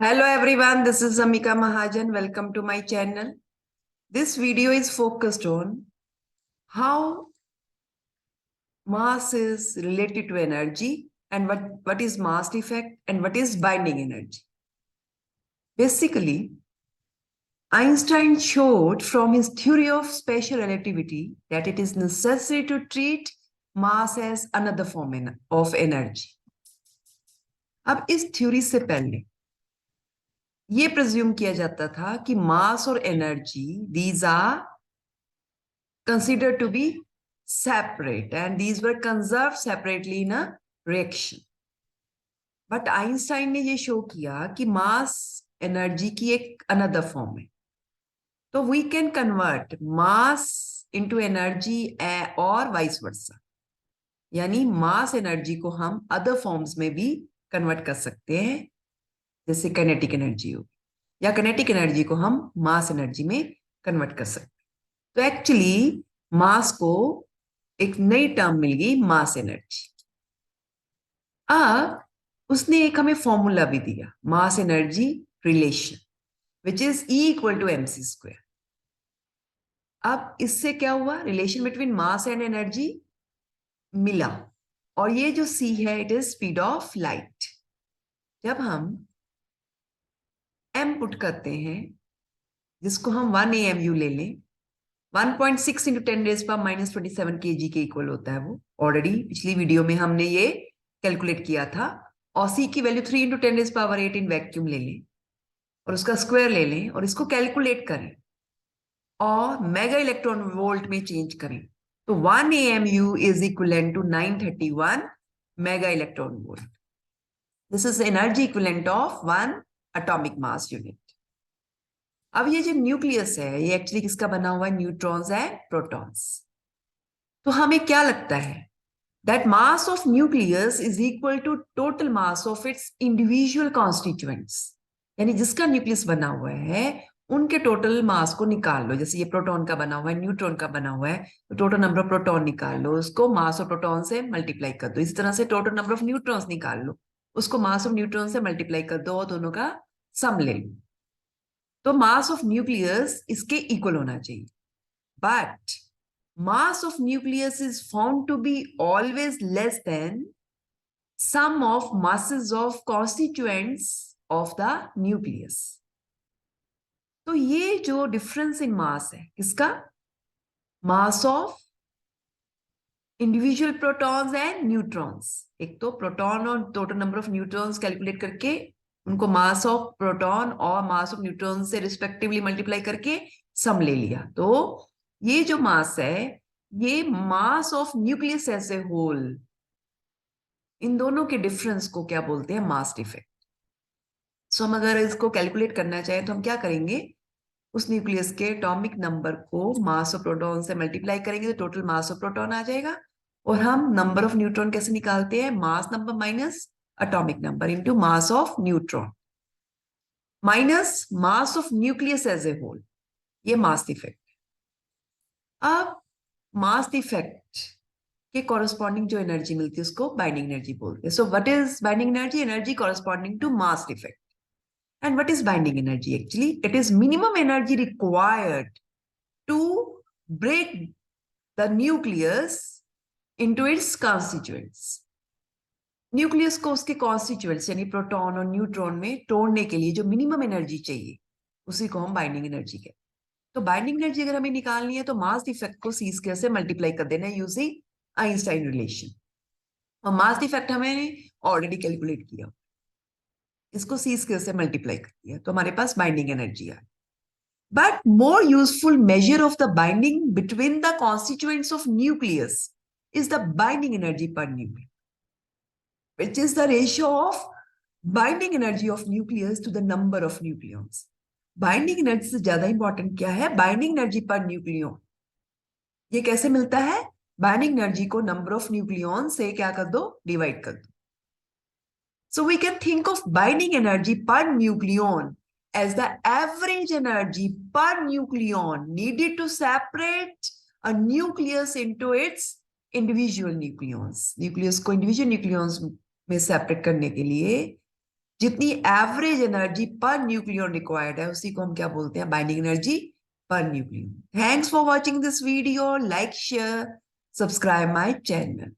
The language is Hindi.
Hello everyone, this is Amika Mahajan. Welcome to my channel. This video is focused on how mass is related to energy and what is mass effect and what is binding energy. Basically, Einstein showed from his theory of special relativity that it is necessary to treat mass as another form of energy. अब इस थ्योरी से पहले ये प्रेज्यूम किया जाता था कि मास और energy these are considered to be separate and these were conserved separately in a reaction. But Einstein ने ये शो किया कि मास एनर्जी की एक अनदर फॉर्म है, तो we can convert mass into energy और वाइस वर्सा, यानी मास एनर्जी को हम अदर फॉर्म्स में भी कन्वर्ट कर सकते हैं, जैसे काइनेटिक एनर्जी हो, या काइनेटिक एनर्जी को हम मास एनर्जी में कन्वर्ट कर सकते हैं। तो एक्चुअली मास को एक नई टर्म मिल गई, मास एनर्जी। अब उसने एक हमें फॉर्मूला भी दिया, mass energy relation, which is E equal to mc square. अब इससे क्या हुआ, relation between mass and energy मिला, और ये जो C है it is speed of light. जब हम m पुट करते हैं, जिसको हम 1 AMU ले लें, 1.6 इंटू 10⁻⁻27 kg के इक्वल होता है। वो ऑलरेडी पिछली वीडियो में हमने ये कैलकुलेट किया था। और सी की वैल्यू 3 इंटू 10⁸ इन वैक्यूम ले लें और उसका स्क्वायर ले लें और इसको कैलकुलेट करें और मेगा इलेक्ट्रॉन वोल्ट में चेंज करें, तो 1 AMU is equivalent to 931 mega electron volt. This is energy equivalent of 1 atomic mass unit. अब ये जो न्यूक्लियस है ये एक्चुअली किसका बना हुआ है, न्यूट्रॉन्स एंड प्रोटॉन्स। तो हमें क्या लगता है that mass of nucleus is equal to total mass of its individual constituents, यानी जिसका न्यूक्लियस बना हुआ है उनके टोटल मास को निकाल लो। जैसे ये प्रोटॉन का बना हुआ है, न्यूट्रॉन का बना हुआ है, तो टोटल नंबर ऑफ प्रोटॉन निकाल लो, उसको मास ऑफ प्रोटॉन से मल्टीप्लाई कर दो। इसी तरह से टोटल नंबर ऑफ न्यूट्रॉन्स निकाल लो, उसको मास ऑफ न्यूट्रॉन से मल्टीप्लाई कर दो और दोनों का सम ले लो। तो मास ऑफ न्यूक्लियस इसके इक्वल होना चाहिए, but mass of nucleus is found to be always less than sum of masses of constituents of the nucleus. तो ये जो डिफरेंस इन मास है किसका, mass of individual protons and neutrons. एक तो प्रोटॉन और total number of neutrons calculate करके उनको मास ऑफ प्रोटॉन और मास ऑफ न्यूट्रॉन से रिस्पेक्टिवली मल्टीप्लाई करके सम ले लिया। तो ये जो मास है ये mass of nucleus as a whole, इन दोनों के डिफरेंस को क्या बोलते हैं, मास डिफेक्ट। सो हम अगर इसको कैलकुलेट करना चाहें तो हम क्या करेंगे, उस न्यूक्लियस के एटॉमिक नंबर को मास ऑफ प्रोटॉन से मल्टीप्लाई करेंगे तो टोटल मास ऑफ प्रोटॉन आ जाएगा। और हम नंबर ऑफ न्यूट्रॉन कैसे निकालते हैं, mass number minus atomic number into mass of neutron minus mass of nucleus as a whole, ये मास डिफेक्ट। अब मास डिफेक्ट के कॉरेस्पॉन्डिंग जो एनर्जी मिलती है उसको बाइंडिंग एनर्जी बोलते हैं। So what is binding energy, energy corresponding to mass defect. And what is binding energy, actually it is minimum energy required to break the nucleus into its constituents. Nucleus को उसके कॉन्स्टिट्यूएंट्स यानी प्रोटॉन और न्यूट्रॉन में तोड़ने के लिए जो मिनिमम एनर्जी चाहिए उसी को हम बाइंडिंग एनर्जी कहते हैं। तो बाइंडिंग एनर्जी अगर हमें निकालनी है तो मास डिफेक्ट को सी स्क्वायर से मल्टीप्लाई कर देना है यूजिंग आइंस्टाइन रिलेशन। और मास डिफेक्ट हमें ऑलरेडी कैलकुलेट किया, इसको सी स्क्वायर से मल्टीप्लाई कर दिया तो हमारे पास बाइंडिंग एनर्जी आ। But more useful measure of the binding between the constituents of nucleus is the binding energy per nucleus, which is the ratio of binding energy of nucleus to the number of nucleons. Binding energy से ज्यादा इंपॉर्टेंट क्या है, बाइंडिंग एनर्जी पर न्यूक्लियन। ये कैसे मिलता है, बाइंडिंग एनर्जी को नंबर ऑफ न्यूक्लियन से क्या कर दो, डिवाइड कर दो। So we can think of binding energy per nucleon as the average energy per nucleon needed to separate a nucleus into its individual nucleons. Nucleus को इंडिविजुअल न्यूक्लियंस में सेपरेट करने के लिए जितनी average energy per nucleon required है उसी को हम क्या बोलते हैं, binding energy per nucleon. Thanks for watching this video, like share subscribe my channel.